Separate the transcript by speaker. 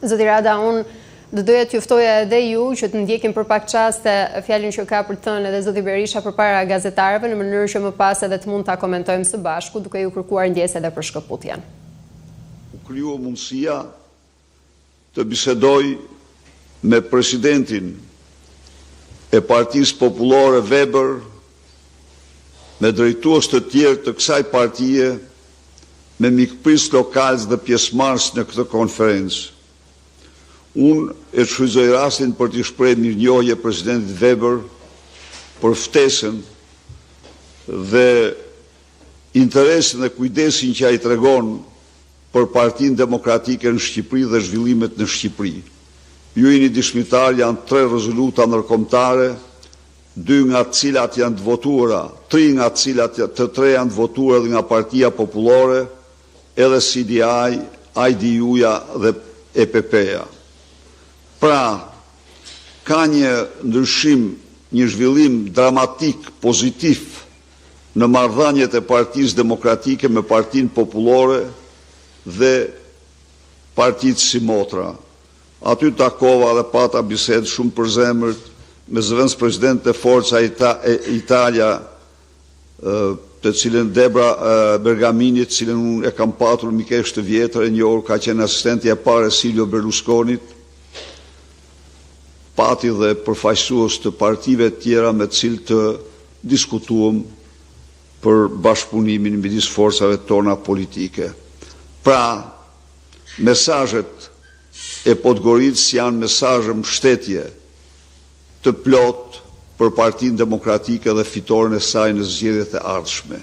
Speaker 1: Zoti Rada, unë do doja t'ju ftoja edhe ju që të ndjekim për pak çaste fjalën që ka për të thënë edhe zoti Berisha përpara gazetarëve, në mënyrë që më pas edhe të mund ta komentojmë së bashku, duke ju kërkuar ndjesë edhe për shkëputjen.
Speaker 2: U krijua mundësia të bisedoj me presidentin e Partisë Popullore Weber, me drejtues të tjerë të kësaj partie, me mikpris lokalës dhe pjesëmarrës në këtë konferencë. Unë e shfrytëzoj rastin për t'i shprehur mirënjohje presidentit Weber për ftesën dhe interesin dhe kujdesin që ai tregon për Partinë Demokratike në Shqipëri dhe zhvillimet në Shqipëri. Ju jeni dëshmitar, janë 3 rezoluta ndërkombëtare, 2 nga të cilat janë të votuara, 3 nga të cilat të 3 janë të votuara dhe nga Partia Popullore, edhe CDI, IDU-ja dhe EPP-ja. Pra, ka një ndryshim, një zhvillim dramatik, pozitiv në marrëdhëniet e Partisë Demokratike me Partinë Popullore dhe partitë si motra. Aty takova dhe pata bisedë shumë përzemërt me zëvendës president e Forca Italia, të cilën Debra Bergamini, të cilën unë e kam patur mikesh të vjetër, e një orë ka qenë asistenti e parë e Silvio Berlusconit, pati dhe përfaqësues të partive tjera me të cilë të diskutuam për bashkëpunimin midis forcave tona politike. Pra, mesazhet e Podgoricës janë mesazhe mbështetje të plot për Partinë Demokratike dhe fitoren e saj në zgjedhjet e ardhshme.